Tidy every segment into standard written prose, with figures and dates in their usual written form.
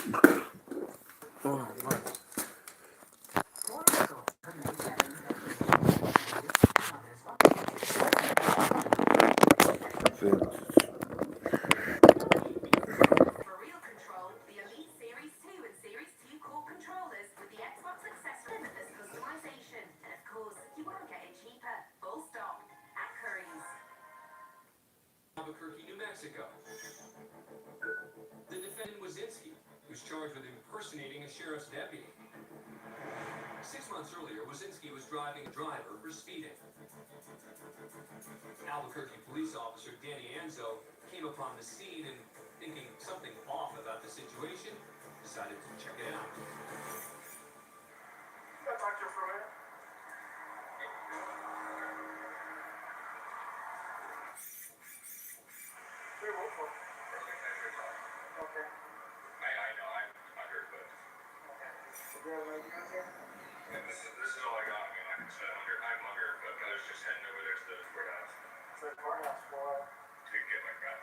Oh, my. For real control, the Elite Series 2 and Series 2 core controllers with the Xbox accessory limitless customization. And of course, you won't get it cheaper. Full stop. At Curry's. Albuquerque, New Mexico. The defendant Wazinski, who's charged with impersonating a sheriff's deputy. 6 months earlier, Wazinski was driving a driver for speeding. Albuquerque police officer Danny Anzo came upon the scene and, thinking something off about the situation, decided to check it out. Can I talk to you for a minute? Hey, what for? Okay. I know, I'm underfoot. Okay. So do you have an ID on here? And this is all I got. I mean, like I said, I'm underfoot. I was just heading over there to the courthouse So the courthouse for to get my gun.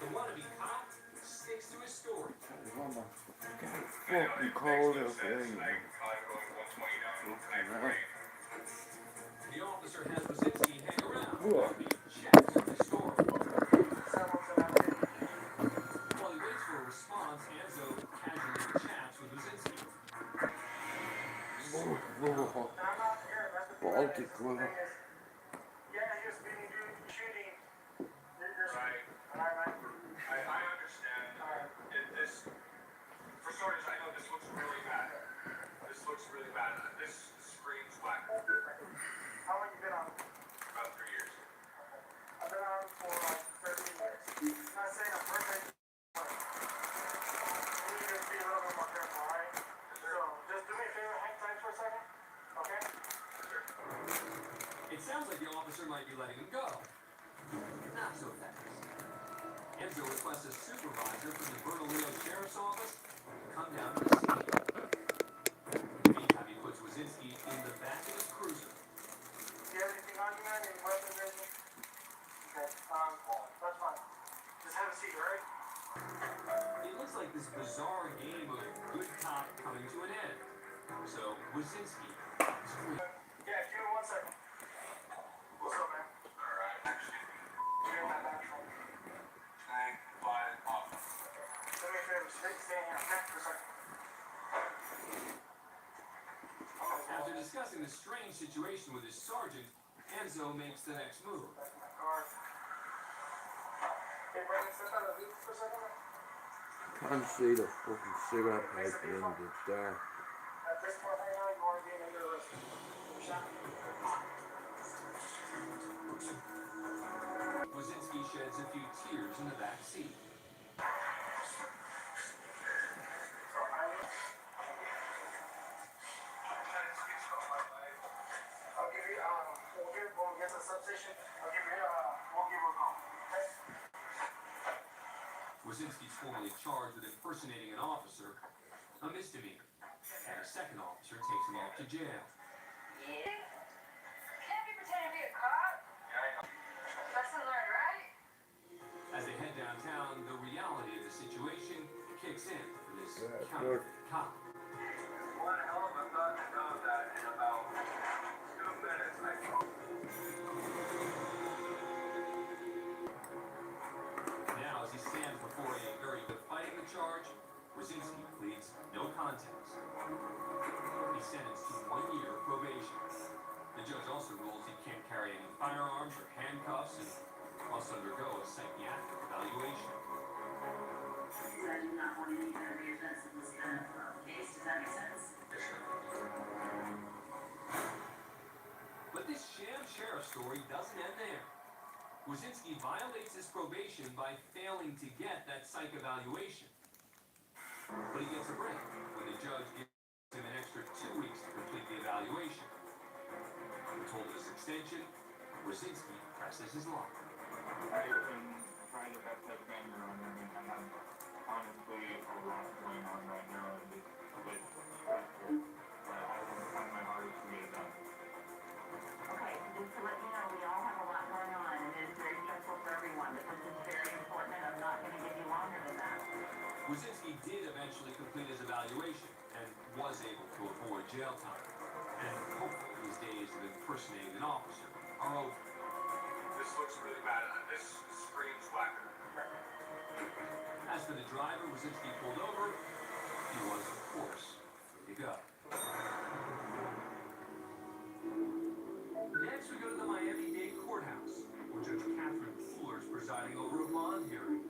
The wannabe cop sticks to his story. Mama. Fucking cold out there. I'm going 120 down I-40. The officer has Wazinski hang around Whoa. while he checks his story. someone's in that here. While he waits for a response, Anzo casually chats with Wazinski. Whoa. No, I'm not here. That's the Baltic, thing well. is, yeah, you're speeding, dude, shooting. You're Right. all right, man. I understand. This, for starters, I know this looks really bad. This looks really bad. This screams whack. How long you been on? About 3 years. I've been on for like 30 years. I'm not saying I'm perfect. But you need to be a little bit more careful, alright? So, just do me a favor, hang tight for a second. Okay? It sounds like the officer might be letting him go. Not so fast. Enzo requests a supervisor from the Bernalillo Sheriff's Office to come down to the scene. Meantime, he puts Wazinski in the back of his cruiser. Do you have anything on you, man? Any weapons or anything? Okay, that's fine. Just have a seat, alright? It looks like this bizarre game of good cop coming to an end. So, Wazinski is free. Yeah, give me 1 second. What's up, man? Alright. Give me my back phone. Thank God. Off. Do me a favor, stay in here, okay? For a second. After discussing the strange situation with his sergeant, Enzo makes the next move. Back in my car. Hey, Brandon, step out of the loop for a second. Can't see the fucking cigarette pipe in the dark. At this point right now, you are being under arrest. Shot. Wazinski sheds a few tears in the back seat. I'll give you, when we get to the substation, we'll give you a call. Okay? Wazinski's formally charged with impersonating an officer, a misdemeanor, and a second officer takes him off to jail. Yeah. Can't be pretending to be a cop. Yeah, I know. Lesson learned, right? As they head downtown, the reality of the situation kicks in for this Yeah, counterfeit cop. One hell of a thought to know that in about 2 minutes I can. Now, as he stands before a jury fighting the charge, Wazinski pleads no contest. He's sentenced to 1 year probation. The judge also rules he can't carry any firearms or handcuffs and must undergo a psychiatric evaluation. So I do not want any kind of reoffense in this kind of case. Does that make sense? But this sham sheriff story doesn't end there. Wazinski violates his probation by failing to get that psych evaluation. But he gets a break when the judge gives him an extra 2 weeks to complete the evaluation. Told this extension, Wazinski presses his luck. I've been trying to best I've been around and I have honestly a lot going on right now with pressure. But I will find my hardest to get it done. Okay, just to let you know, we all have a lot going on, and it is very stressful for everyone, but this is very important, and I'm not gonna give you longer than that. Wazinski did eventually complete his evaluation and was able to avoid jail time. And hopefully his days of impersonating an officer are over. This looks really bad. This screams whacker. As for the driver Wazinski pulled over, he was, of course, free to go. Next, we go to the Miami-Dade courthouse, where Judge Catherine Pooler is presiding over a bond hearing.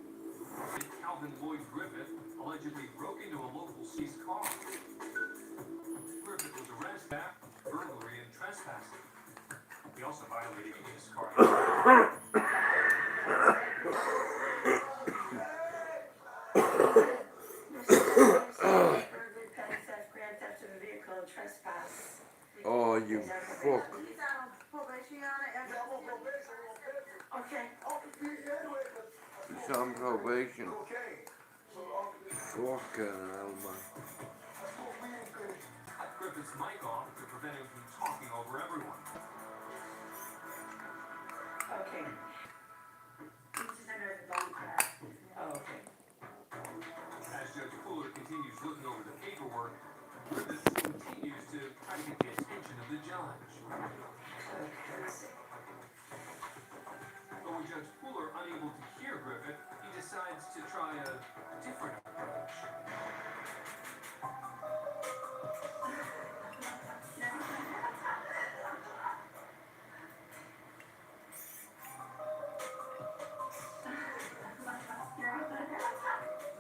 Calvin Lloyd Griffith allegedly broke into a local seized car. Griffith was arrested for burglary and trespassing. He also violated his car. Burglary, petty theft, grand theft of a vehicle, and trespass. Oh, you fuck. He's on probation, Your Honor, Yeah, I'm on probation, I'm on probation. Okay. Anyway, but. He's on probation. Okay. So, Fucking hell, man. that's what we think. Cut Griffith's mic off to prevent him from talking over everyone. Okay. This is under the bond crack. Oh, okay. As Judge Pooler continues looking over the paperwork, Griffith continues to try to get the attention of the judge. Okay, let's see. But with Judge Pooler unable to hear Griffith, he decides to try a different approach.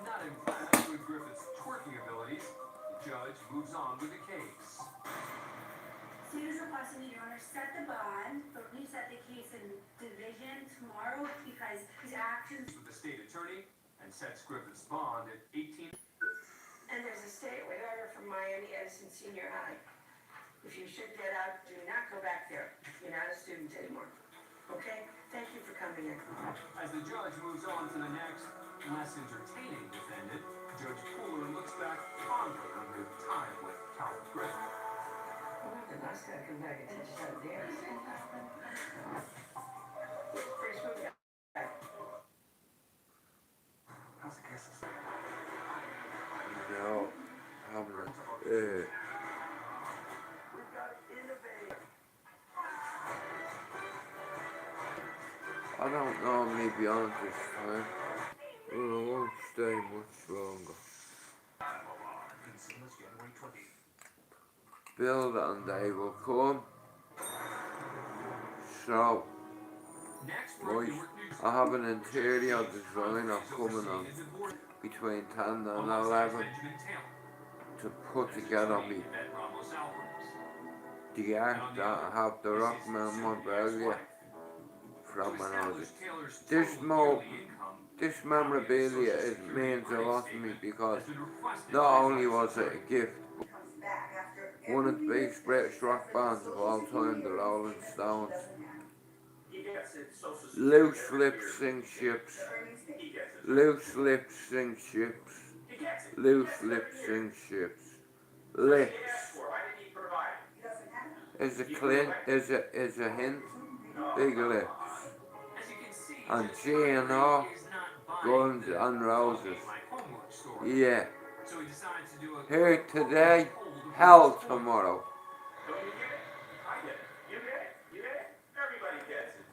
Not impressed with Griffith's twerking abilities, the judge moves on with the case. Soon as possible, Your Honor, set the bond, but we set the case in division tomorrow because his actions. With the state attorney and sets Griffith's bond at 18. And there's a statewide order from Miami Edison Senior High. If you should get out, do not go back there. You're not a student anymore. Okay? Thank you for coming in. As the judge moves on to the next, less entertaining defendant, Judge Pooler looks back fondly on her time with Calvin Griffith. Oh, the nice guy come back and teach us how to dance. Pretty smooth guy. How's the kisses? No, I'm not. We've got to innovate. I don't normally be on this time, but I won't stay much longer. Build and they will come. So, Next, right, I have an interior designer coming on between 10 and 11 to put together me the art that I have the rock memorabilia from when I was this memorabilia means a lot to me because not only was it a gift, but one of the biggest British rock bands of all time, the Rolling Stones. Loose lips sink ships. Loose lips sink ships. Loose lips sink ships. Lips is a hint. Big lips. And G&R, Guns and Roses. Yeah. Here today, hell tomorrow. Don't you get it? I get it. You get it. You get it. Everybody gets it.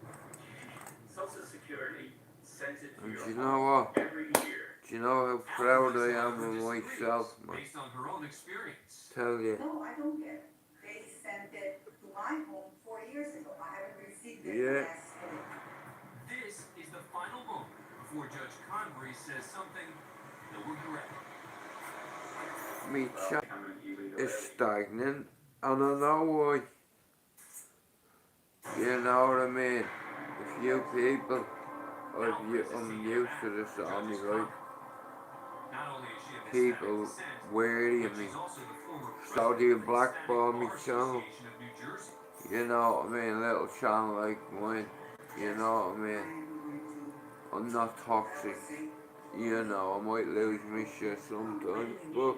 Social Security sends it to And your do you know what? every year. Do you know how proud I am of myself, man? Based on her own experience. Tell you. No, I don't get it. They sent it to my home 4 years ago. I haven't received it Yeah. last week. This is the final moment before Judge Convery says something that will regret. Me chat is stagnant, and I know why. You know what I mean? A few people, I'm used to this all my life. Not only is she a People Hispanic descent, weary but of me. she's also the former So do you president of the blackball me Hispanic Bar channel? Association of New Jersey. You know what I mean? Little channel like mine. You know what I mean? I'm not toxic. You know, I might lose my shit sometimes, but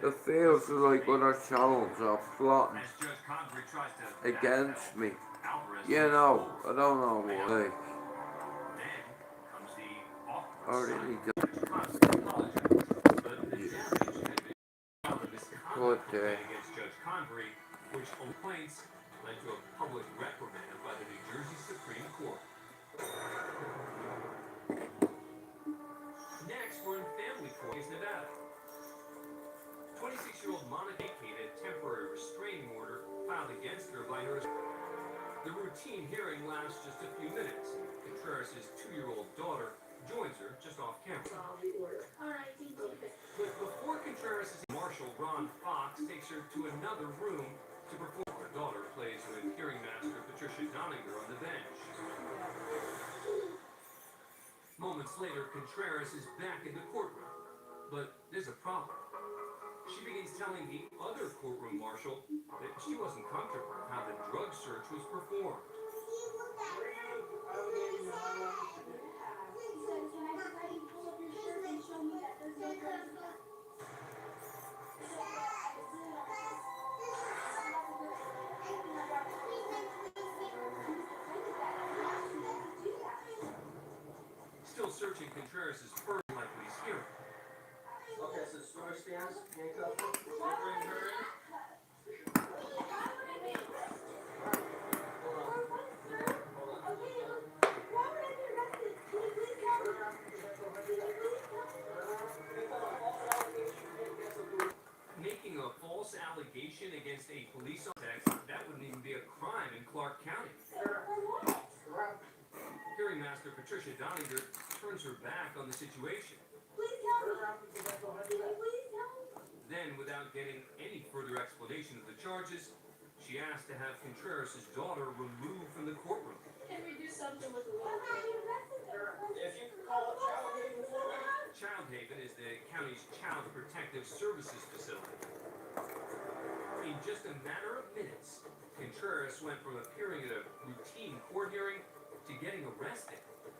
it feels like other channels are plotting As Judge Convery tries to against me. Alvarez You know, I don't know why. then comes the I awkward really silence. don't. Judge Convery good day. Against Judge Convery, which complaints led to a public reprimand by the New Jersey Supreme Court. Next, we're in family court in Nevada. 26-year-old Monica vacated a temporary restraining order filed against her by her. The routine hearing lasts just a few minutes. Contreras' 2-year-old daughter joins her just off camera. Alright, thank you. But before Contreras' Marshal Ron Fox takes her to another room to perform, her daughter plays with hearing master Patricia Doninger on the bench. Moments later, Contreras is back in the courtroom. But there's a problem. She begins telling the other courtroom marshal that she wasn't comfortable with how the drug search was performed. Still searching Contreras' first like he's hearing. Okay, so story stands, handcuffed, bring her in. Making a false allegation against a police officer, that wouldn't even be a crime in Clark County. Hearing master Patricia Doninger turns her back on the situation. Then, without getting any further explanation of the charges, she asked to have Contreras' daughter removed from the courtroom. Can we do something with the If you could call up Child Haven for me. Child Haven is the county's child protective services facility. In just a matter of minutes, Contreras went from appearing at a routine court hearing to getting arrested,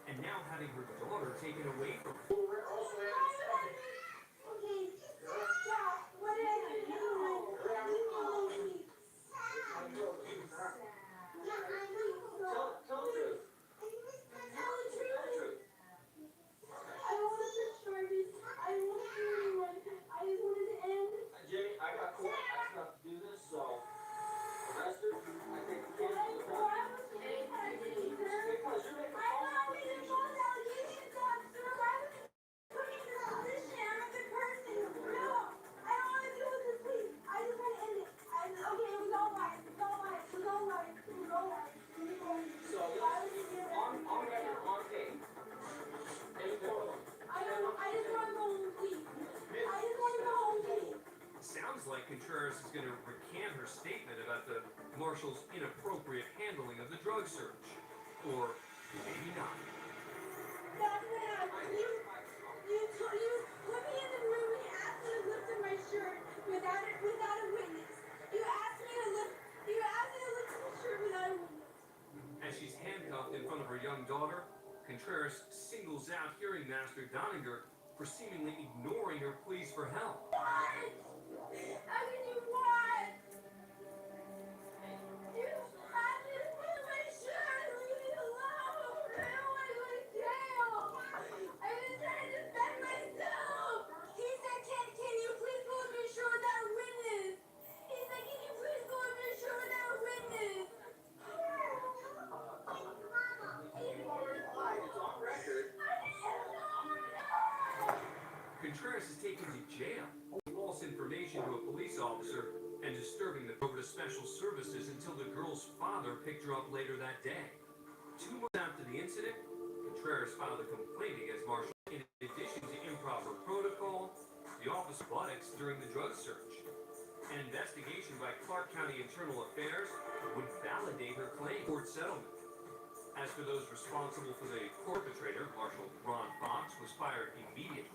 and now having her daughter taken away from her. Jay, I got court, I still have to do this, so arrested, I take the kids to the court. Because you're making so on record, on tape. Sounds like Contreras is going to recant her statement about the marshal's inappropriate handling of the drug search. Or maybe not. That's what happened. You put me in the room and asked me to lift up my shirt without a witness. You asked me to lift my shirt without a witness. As she's handcuffed in front of her young daughter, Contreras singles out hearing master Doninger for seemingly ignoring her pleas for help. What? How can you what? You asked me to lift my shirt. Leave me alone. I don't want to go to jail. I've been trying to defend myself. He said, can you please go with your shirt without a witness? He said, can you please go with your shirt without a witness? Contreras is taken to jail. False information to a police officer and disturbing the over to special services until the girl's father picked her up later that day. 2 months after the incident, Contreras filed a complaint against Marshall. In addition to improper protocol, the office buttocks during the drug search. An investigation by Clark County Internal Affairs would validate her claim court settlement. As for those responsible for the perpetrator, Marshal Ron Fox was fired immediately.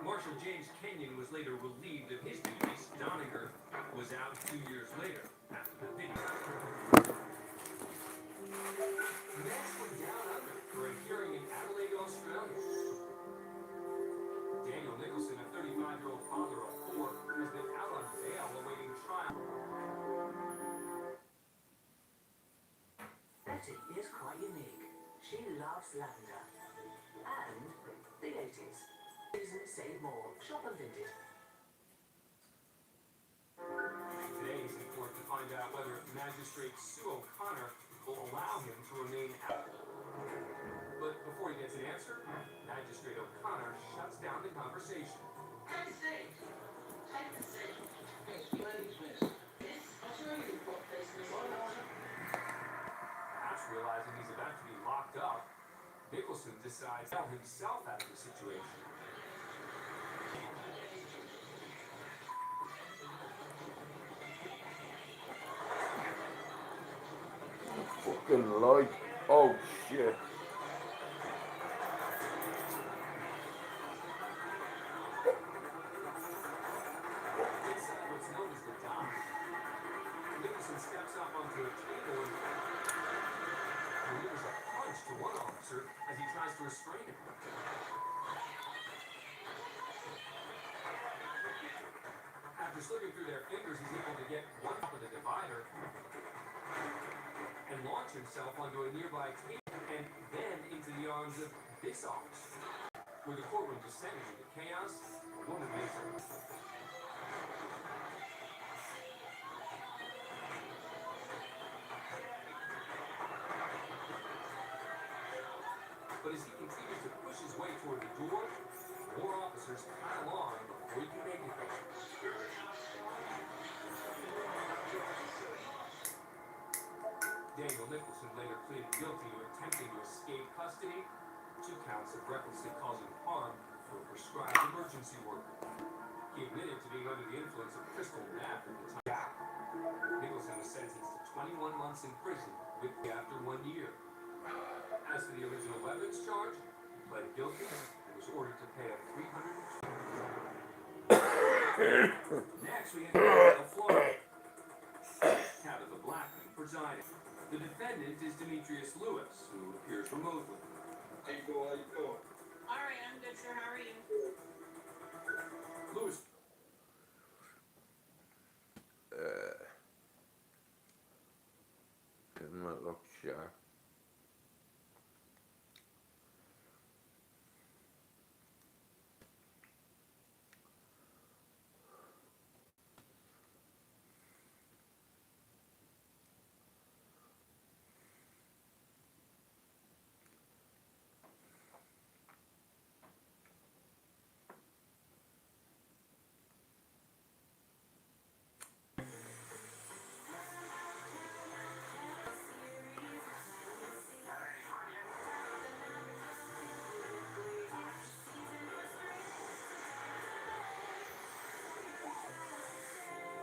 Marshal James Kenyon was later relieved of his duties. Doninger was out 2 years later after the video. Next, we're down under for a hearing in Adelaide, Australia. Daniel Nicholson, a 35-year-old father of 4, has been out on bail awaiting trial. Betty is quite unique. She loves lavender. And the 80s. Season save more. Shop and vintage. Magistrate Sue O'Connor will allow him to remain out. But before he gets an answer, Magistrate O'Connor shuts down the conversation. Take the seat. Take the seat. Explain this. Yes, I'll show you what this is. Perhaps realizing he's about to be locked up, Nicholson decides to help himself out of the situation. Fucking light. Oh shit. Inside what's known as the dock, Nicholson steps up onto a table and delivers a punch to one officer as he tries to restrain him. After slipping through their fingers, he's able to get one up of the divider and launch himself onto a nearby table and then into the arms of this officer. With the courtroom descending into chaos, a woman makes her. But as he continues to push his way toward the door, more officers pile on before he can make it there. Daniel Nicholson later pleaded guilty to attempting to escape custody, 2 counts of recklessly causing harm for a prescribed emergency worker. He admitted to being under the influence of crystal meth at the time. Nicholson was sentenced to 21 months in prison with after 1 year. As for the original weapons charge, he pled guilty and was ordered to pay a $300. Next, we enter Florida. Tabitha Blackman presiding. The defendant is Demetrius Lewis, who appears remotely. How you doing? Alright, I'm good, sir. How are you? Lewis Doesn't that look sharp?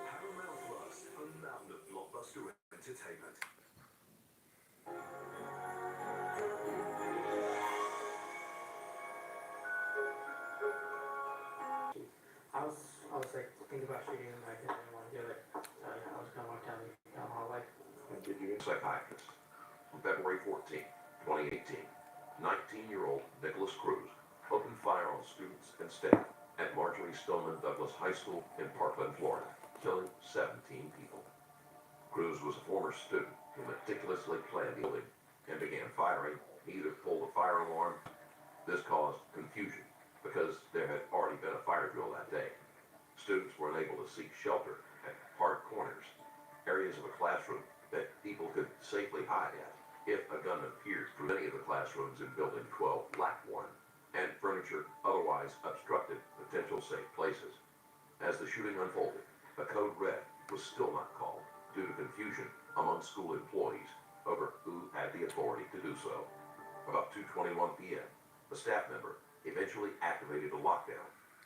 Paramount Plus, a mountain of blockbuster entertainment. I was like thinking about shooting and I didn't want to do it. So I was gonna walk down the hallway. Psychiatrist. On February 14, 2018, 19-year-old Nicholas Cruz opened fire on students and staff at Marjorie Stoneman Douglas High School in Parkland, Florida, killing 17 people. Cruz was a former student who meticulously planned the building and began firing. He either pulled a fire alarm. This caused confusion because there had already been a fire drill that day. Students were unable to seek shelter at hard corners, areas of a classroom that people could safely hide at if a gunman peered through many of the classrooms in Building 12 lacked one, and furniture otherwise obstructed potential safe places. As the shooting unfolded, a code red was still not called due to confusion among school employees over who had the authority to do so. About 2:21 p.m., a staff member eventually activated a lockdown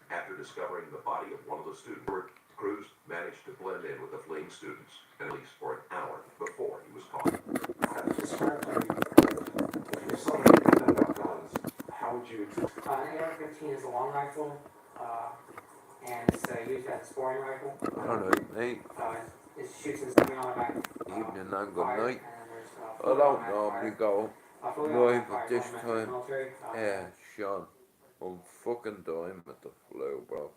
after discovering the body of one of the students. Cruz managed to blend in with the fleeing students, at least for an hour before he was caught. Describe to me, If you're someone who knows about guns, how would you an AR-15 is a long rifle, and it's used as a sporting rifle. Alright, mate. It shoots in semi-automatic. Evening and good fire, night. and there's, I fully don't automatic normally fire. go Fully live automatic at fire this is all meant time. for military. Yeah, Sean. I'm fucking dying with the flu, bro.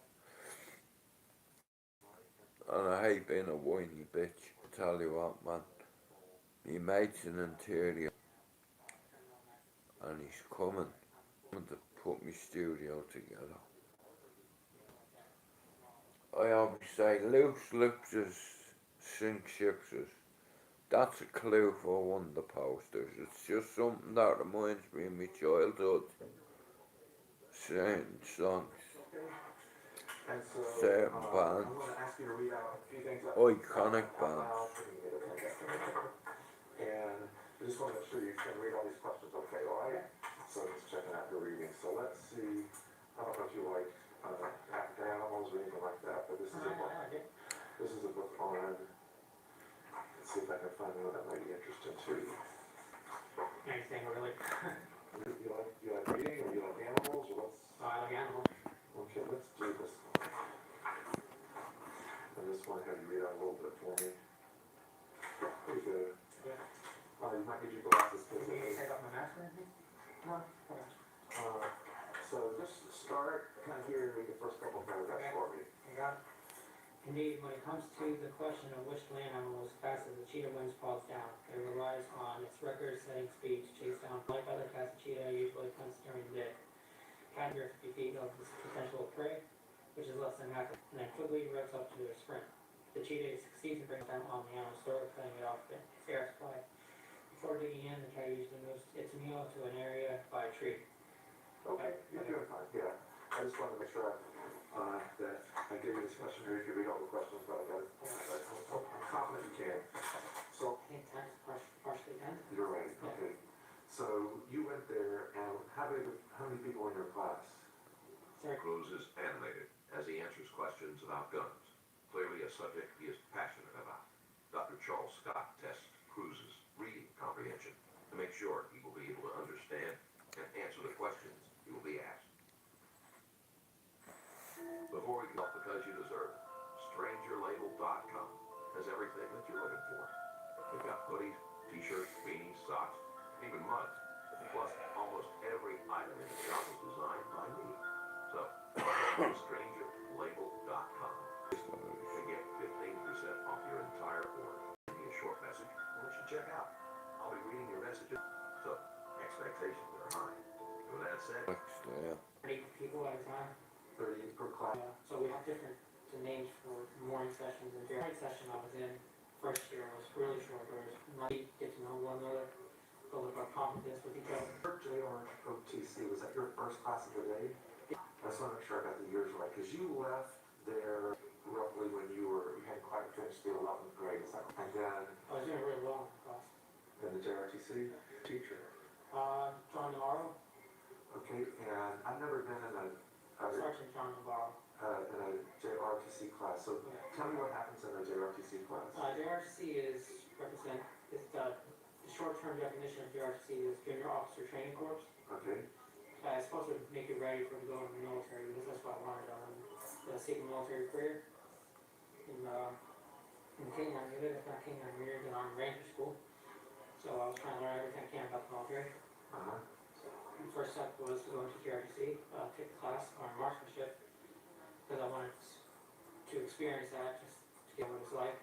And I hate being a whiny bitch. Tell you what, man. My mate's an interior. And he's coming to put my studio together. I always say loose lips sink ships. That's a clue for one of the posters. It's just something that reminds me of my childhood. Certain songs, And so, certain I'm bands, gonna ask you to read out a few things iconic out bands. loud. And I just wanna make sure you can read all these questions okay, alright? So just checking out your reading. So let's see, I don't know if you like, African animals or anything like that, but this is a book. This is a book on, let's see if I can find one that might be interesting to you. Anything really. You like reading, or you like animals, or what's? I like animals. Okay, let's do this one. I just want to have you read out a little bit for me. Pretty good. Yeah. You might need your glasses, because Can you take off my mask or anything? No. Okay. so just start kind of here and read the first couple paragraphs for me. I got it. Indeed, when it comes to the question of which land animal is fastest, the cheetah wins paws down. It relies on its record-setting speed to chase down. Like other cats, the cheetah usually hunts during the day. Cat under 50 feet of this potential prey, which is less than half, and then quickly revs up to a sprint. The cheetah succeeds in bringing down on the animal's throat, cutting it off its air supply. Before digging in, the cat usually moves its meal to an area by a tree. Okay, you're doing fine, yeah. I just wanted to make sure that I gave you this question, or you could read all the questions, but I'm confident you can. So, I think time's partially done. you're right, okay. So you went there, and how many people in your class? Sorry. Cruz is animated as he answers questions about guns, clearly a subject he is passionate about. Dr. Charles Scott tests Cruz's reading comprehension to make sure he will be able to understand and answer the questions he will be asked. Before we go, because you deserve it, StrangerLabel.com has everything that you're looking for. We've got hoodies, t-shirts, beanies, socks, even mugs. Plus, almost every item in the shop is designed by me. So, go to StrangerLabel.com to get 15% off your entire order. Give me a short message, and let you check out. I'll be reading your messages, so expectations are high. With that said, Yeah. 30 people at a time. 30 per class. So we have different names for morning sessions, and during the session I was in first year was really short. Where it was not get to know one another, build up our confidence with each other. JROTC, was that your first class of the day? I just want to make sure I got the years right, because you left there roughly when you hadn't quite finished the 11th grade, is that right? And then I was doing really well in the class. in the JROTC teacher. John Navarro, Okay, and I've never been in a Sergeant John Navarro. in a JROTC class, so tell me what happens in a JROTC class. JRTC is the short-term definition of JRTC is Junior Officer Training Corps. Okay, It's supposed to make you ready for going to the military, because that's what I wanted to seek a military career. In King Army, if not King Army, then I'm Ranger School. So I was trying to learn everything I can about the military. The first step was to go into JRTC, take a class on marksmanship, because I wanted to experience that, just to get what it's like.